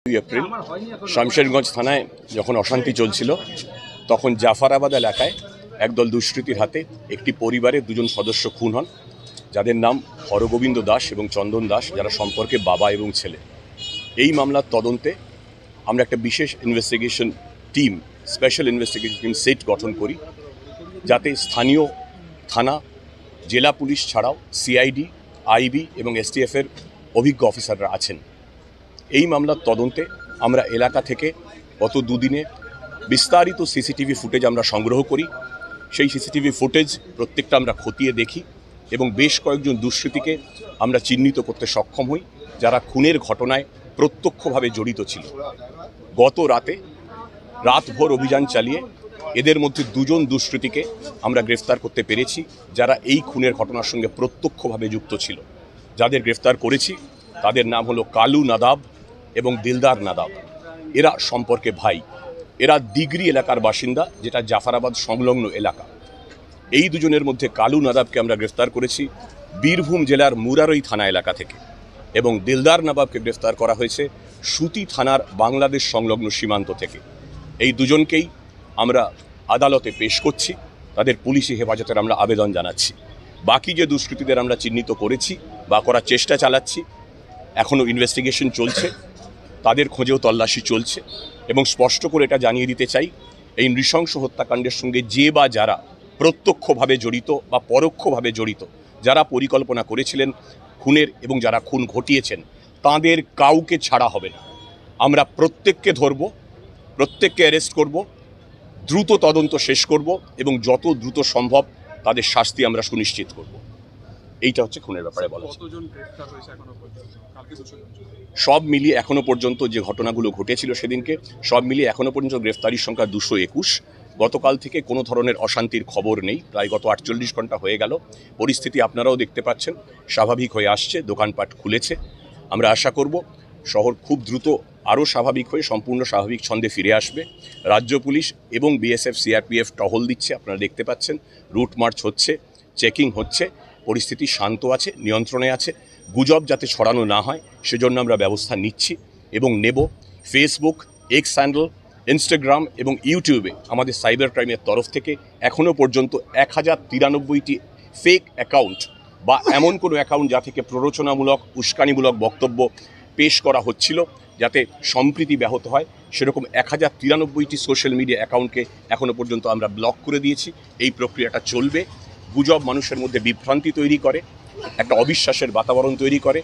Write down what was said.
April Shamsherganj থানায় যখন অশান্তি চলছিল তখন জাফরাবাদ এলাকায় একদল দুষ্কৃতীর হাতে একটি পরিবারের দুজন সদস্য খুন হন, যাদের নাম হরগোবিন্দ দাস এবং চন্দন দাস, যারা সম্পর্কে বাবা এবং ছেলে। এই মামলার তদন্তে আমরা একটা বিশেষ investigation team, special investigation team set গঠন করি, যাতে স্থানীয় থানা, জেলা পুলিশ ছাড়াও সিআইডি, আইবি এবং এসটিএফের অভিজ্ঞ অফিসাররা আছেন। এই মামলার তদন্তে আমরা এলাকা থেকে গত দুদিনে বিস্তারিত সিসিটিভি ফুটেজ আমরা সংগ্রহ করি। সেই সিসিটিভি ফুটেজ প্রত্যেকটা আমরা খতিয়ে দেখি এবং বেশ কয়েকজন দুষ্কৃতীকে আমরা চিহ্নিত করতে সক্ষম হই, যারা খুনের ঘটনায় প্রত্যক্ষভাবে জড়িত ছিল। গত রাতভর অভিযান চালিয়ে এদের মধ্যে দুজন দুষ্কৃতীকে আমরা গ্রেফতার করতে পেরেছি, যারা এই খুনের ঘটনার সঙ্গে প্রত্যক্ষভাবে যুক্ত ছিল। যাদের গ্রেফতার করেছি তাদের নাম হলো কালু নাদাব এবং দিলদার নাদাব। এরা সম্পর্কে ভাই। এরা দিগরি এলাকার বাসিন্দা, যেটা জাফরাবাদ সংলগ্ন এলাকা। এই দুজনের মধ্যে কালু নাদাবকে আমরা গ্রেফতার করেছি বীরভূম জেলার মুরারই থানা এলাকা থেকে, এবং দিলদার নাদাবকে গ্রেফতার করা হয়েছে সুতি থানার বাংলাদেশ সংলগ্ন সীমান্ত থেকে। এই দুজনকেই আমরা আদালতে পেশ করছি, তাদের পুলিশি হেফাজতের আমরা আবেদন জানাচ্ছি। বাকি যে দুষ্কৃতীদের আমরা চিহ্নিত করেছি বা করার চেষ্টা চালাচ্ছি, এখনও ইনভেস্টিগেশন চলছে, তাদের খোঁজেও তল্লাশি চলছে। এবং স্পষ্ট করে এটা জানিয়ে দিতে চাই, এই নৃশংস হত্যাকাণ্ডের সঙ্গে যে বা যারা প্রত্যক্ষভাবে জড়িত বা পরোক্ষভাবে জড়িত, যারা পরিকল্পনা করেছিলেন খুনের এবং যারা খুন ঘটিয়েছেন, তাদের কাউকে ছাড়া হবে না। আমরা প্রত্যেককে ধরব, প্রত্যেককে অ্যারেস্ট করব, দ্রুত তদন্ত শেষ করব এবং যত দ্রুত সম্ভব তাদের শাস্তি আমরা সুনিশ্চিত করব। এইটা হচ্ছে খুনের ব্যাপারে বলা। সব মিলিয়ে এখনো পর্যন্ত যে ঘটনাগুলো ঘটেছিল সেদিনকে, সব মিলিয়ে এখনো পর্যন্ত গ্রেফতারির সংখ্যা 221। গতকাল থেকে কোনো ধরনের অশান্তির খবর নেই। প্রায় গত 48 ঘন্টা হয়ে গেল। পরিস্থিতি আপনারাও দেখতে পাচ্ছেন স্বাভাবিক হয়ে আসছে, দোকানপাট খুলেছে। আমরা আশা করব শহর খুব দ্রুত আরও স্বাভাবিক হয়ে সম্পূর্ণ স্বাভাবিক ছন্দে ফিরে আসবে। রাজ্য পুলিশ এবং বিএসএফ, সিআরপিএফ টহল দিচ্ছে, আপনারা দেখতে পাচ্ছেন। রুট মার্চ হচ্ছে, চেকিং হচ্ছে, পরিস্থিতি শান্ত আছে, নিয়ন্ত্রণে আছে। গুজব যাতে ছড়ানো না হয় সেজন্য আমরা ব্যবস্থা নিচ্ছি এবং নেব। ফেসবুক, এক্স হ্যান্ডেল, ইনস্টাগ্রাম এবং ইউটিউবে আমাদের সাইবার ক্রাইমের তরফ থেকে এখনও পর্যন্ত 1093টি ফেক অ্যাকাউন্ট বা এমন কোনো অ্যাকাউন্ট যা থেকে প্ররোচনামূলক, উস্কানিমূলক বক্তব্য পেশ করা হচ্ছিল যাতে সম্প্রীতি ব্যাহত হয়, সেরকম 1093টি সোশ্যাল মিডিয়া অ্যাকাউন্টকে এখনও পর্যন্ত আমরা ব্লক করে দিয়েছি। এই প্রক্রিয়াটা চলবে। গুজব মানুষের মধ্যে বিভ্রান্তি তৈরি করে, একটা অবিশ্বাসের বাতাবরণ তৈরি করে।